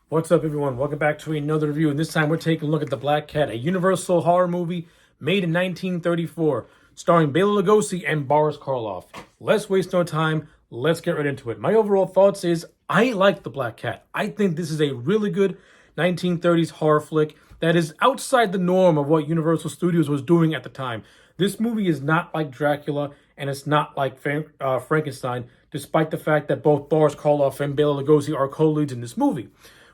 What's up, everyone? Welcome back to another review. And this time we're taking a look at The Black Cat, a Universal horror movie made in 1934, starring Béla Lugosi and Boris Karloff. Let's waste no time. Let's get right into it. My overall thoughts is I like The Black Cat. I think this is a really good 1930s horror flick that is outside the norm of what Universal Studios was doing at the time. This movie is not like Dracula, and it's not like Frankenstein, despite the fact that both Boris Karloff and Béla Lugosi are co-leads in this movie.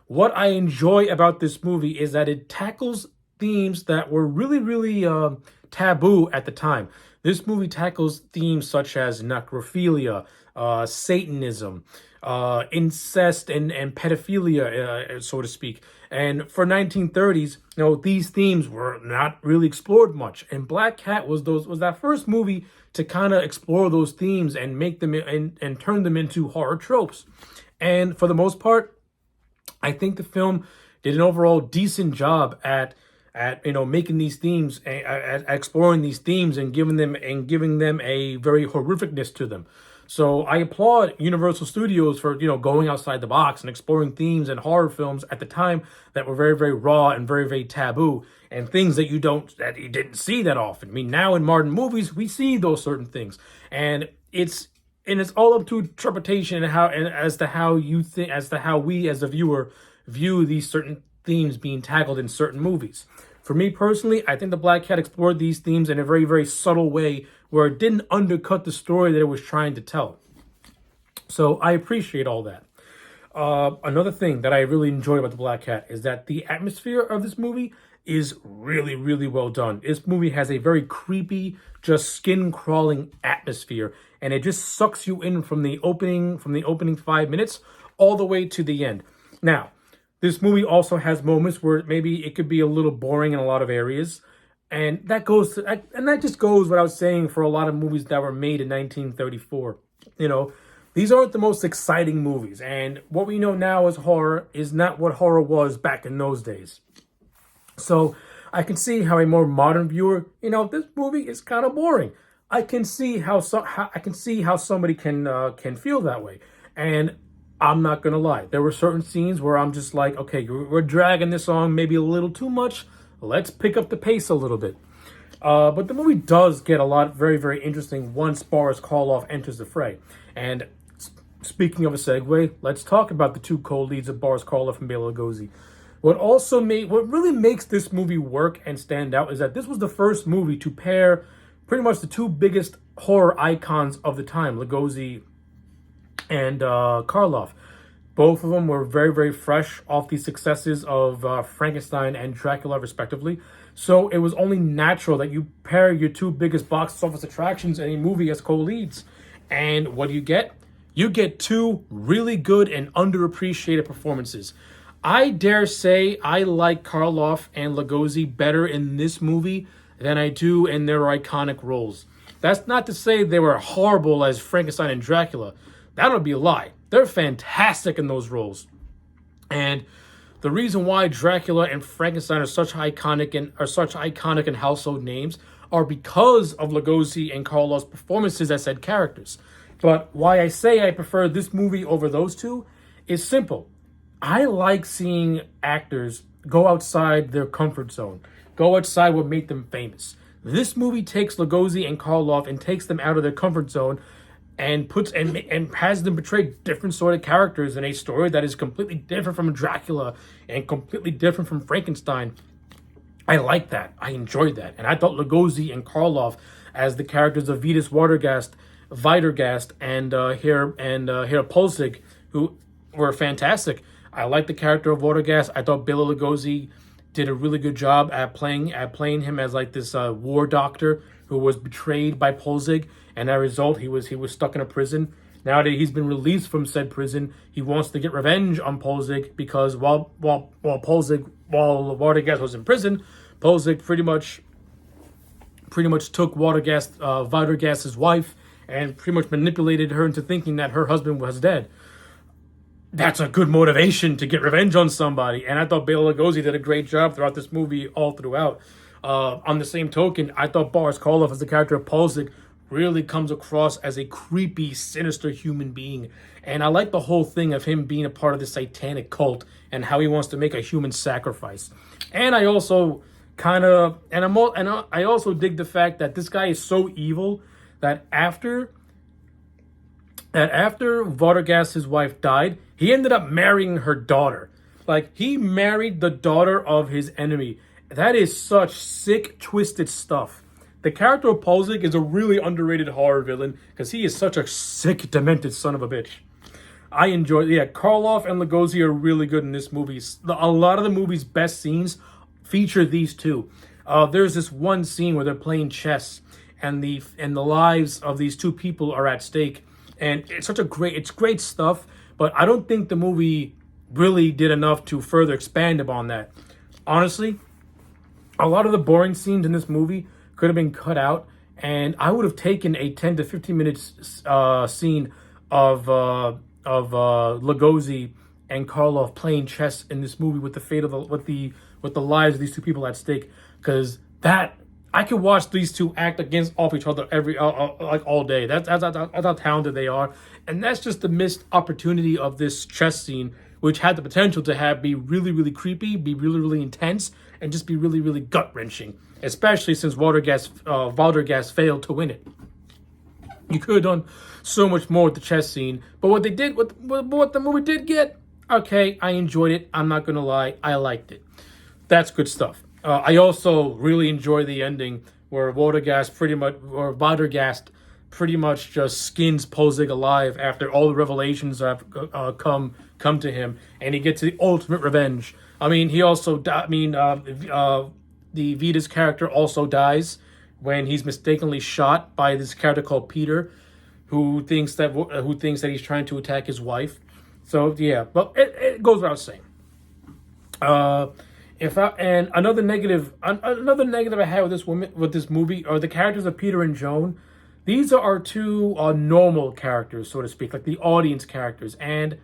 What I enjoy about this movie is that it tackles themes that were really taboo at the time. This movie tackles themes such as necrophilia, Satanism, incest, and pedophilia, so to speak. And for 1930s, these themes were not really explored much. And Black Cat was that first movie to kind of explore those themes and make them and turn them into horror tropes. And for the most part, I think the film did an overall decent job at making these themes, at exploring these themes and giving them a very horrificness to them. So I applaud Universal Studios for going outside the box and exploring themes and horror films at the time that were very raw and very taboo, and things that you didn't see that often. I mean, now in modern movies we see those certain things, and it's all up to interpretation and as to how we as a viewer view these certain themes being tackled in certain movies. For me personally, I think The Black Cat explored these themes in a very subtle way where it didn't undercut the story that it was trying to tell. So I appreciate all that. Another thing that I really enjoy about The Black Cat is that the atmosphere of this movie is really well done. This movie has a very creepy, just skin-crawling atmosphere, and it just sucks you in from the opening 5 minutes all the way to the end. Now, this movie also has moments where maybe it could be a little boring in a lot of areas, and that just goes without saying for a lot of movies that were made in 1934. These aren't the most exciting movies, and what we know now as horror is not what horror was back in those days. So I can see how a more modern viewer, this movie is kind of boring. I can see how somebody can feel that way, and I'm not gonna lie. There were certain scenes where I'm just like, okay, we're dragging this on maybe a little too much. Let's pick up the pace a little bit. But the movie does get a lot very interesting once Boris Karloff enters the fray. And speaking of a segue, let's talk about the two co-leads of Boris Karloff and Béla Lugosi. What really makes this movie work and stand out is that this was the first movie to pair pretty much the two biggest horror icons of the time, Lugosi and Karloff. Both of them were very fresh off the successes of Frankenstein and Dracula, respectively. So it was only natural that you pair your two biggest box office attractions in a movie as co-leads. And what do you get? You get two really good and underappreciated performances. I dare say I like Karloff and Lugosi better in this movie than I do in their iconic roles. That's not to say they were horrible as Frankenstein and Dracula. That would be a lie. They're fantastic in those roles. And the reason why Dracula and Frankenstein are such iconic and household names are because of Lugosi and Karloff's performances as said characters. But why I say I prefer this movie over those two is simple. I like seeing actors go outside their comfort zone, go outside what made them famous. This movie takes Lugosi and Karloff and takes them out of their comfort zone and has them portray different sort of characters in a story that is completely different from Dracula and completely different from Frankenstein. I like that. I enjoyed that. And I thought Lugosi and Karloff as the characters of Vitas Widergast and Herr Polzig, who were fantastic. I liked the character of Watergas. I thought Béla Lugosi did a really good job at playing him as like this war doctor who was betrayed by Polzig, and as a result, he was stuck in a prison. Now that he's been released from said prison, he wants to get revenge on Polzig because while Watergas was in prison, Polzig pretty much took Widergast's wife and pretty much manipulated her into thinking that her husband was dead. That's a good motivation to get revenge on somebody. And I thought Béla Lugosi did a great job throughout this movie all throughout. On the same token, I thought Boris Karloff as the character of Polzig really comes across as a creepy, sinister human being. And I like the whole thing of him being a part of the satanic cult and how he wants to make a human sacrifice. And I also I also dig the fact that this guy is so evil that after Vargas, his wife, died, he ended up marrying her daughter. Like, he married the daughter of his enemy. That is such sick, twisted stuff. The character of Polzig is a really underrated horror villain because he is such a sick, demented son of a bitch. I enjoy it. Yeah, Karloff and Lugosi are really good in this movie. A lot of the movie's best scenes feature these two. There's this one scene where they're playing chess, and the lives of these two people are at stake. And it's great stuff, but I don't think the movie really did enough to further expand upon that. Honestly, a lot of the boring scenes in this movie could have been cut out, and I would have taken a 10 to 15 minutes scene of Lugosi and Karloff playing chess in this movie with the fate of with the lives of these two people at stake, because that I could watch these two act against off each other like all day. That's how talented they are, and that's just the missed opportunity of this chess scene, which had the potential to be really, really creepy, be really, really intense, and just be really, really gut-wrenching, especially since Valdergas failed to win it. You could have done so much more with the chess scene, but what the movie did get, okay, I enjoyed it. I'm not going to lie, I liked it. That's good stuff. I also really enjoy the ending where Valdergas pretty much just skins Polzig alive after all the revelations have come to him, and he gets the ultimate revenge. I mean, he also the Vita's character also dies when he's mistakenly shot by this character called Peter, who thinks that he's trying to attack his wife. So yeah, but it goes without saying. Another negative I had with this movie are the characters of Peter and Joan. These are our two normal characters, so to speak, like the audience characters. And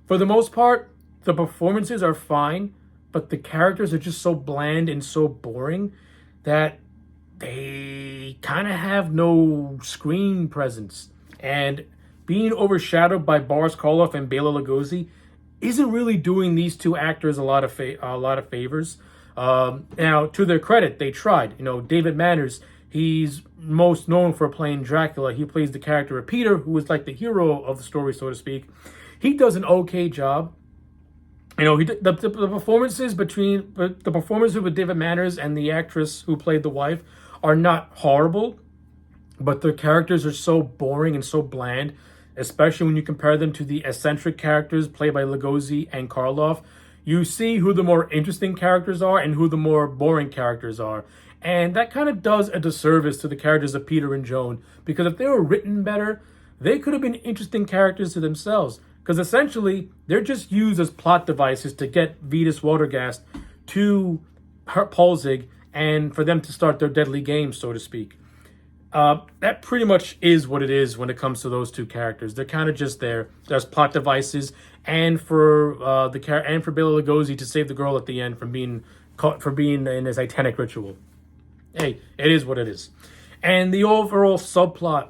for the most part, the performances are fine, but the characters are just so bland and so boring that they kind of have no screen presence. And being overshadowed by Boris Karloff and Béla Lugosi isn't really doing these two actors a lot of favors. Now, to their credit, they tried. David Manners, he's most known for playing Dracula. He plays the character of Peter, who is like the hero of the story, so to speak. He does an okay job. The performances with David Manners and the actress who played the wife are not horrible, but their characters are so boring and so bland, especially when you compare them to the eccentric characters played by Lugosi and Karloff. You see who the more interesting characters are and who the more boring characters are. And that kind of does a disservice to the characters of Peter and Joan, because if they were written better, they could have been interesting characters to themselves. Because essentially, they're just used as plot devices to get Vitas Watergast to Polzig and for them to start their deadly game, so to speak. That pretty much is what it is when it comes to those two characters. They're kind of just there. There's plot devices, and for Béla Lugosi to save the girl at the end from being caught for being in a satanic ritual. Hey, it is what it is. And the overall subplot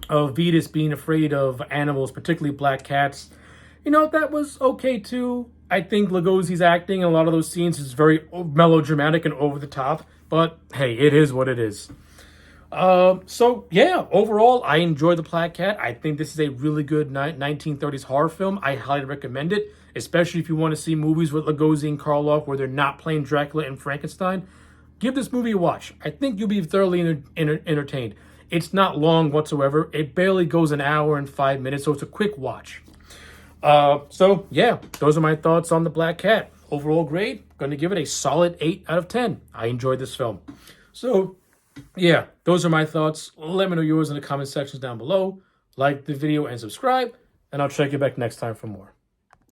of Vitas being afraid of animals, particularly black cats, that was okay too. I think Lugosi's acting in a lot of those scenes is very melodramatic and over the top, but hey, it is what it is. So yeah, overall, I enjoy The Black Cat. I think this is a really good 1930s horror film. I highly recommend it, especially if you want to see movies with Lugosi and Karloff where they're not playing Dracula and Frankenstein. Give this movie a watch. I think you'll be thoroughly entertained. It's not long whatsoever. It barely goes an hour and 5 minutes, so it's a quick watch. So yeah, those are my thoughts on The Black Cat. Overall grade, going to give it a solid 8 out of 10. I enjoyed this film. So yeah, those are my thoughts. Let me know yours in the comment sections down below. Like the video and subscribe, and I'll check you back next time for more.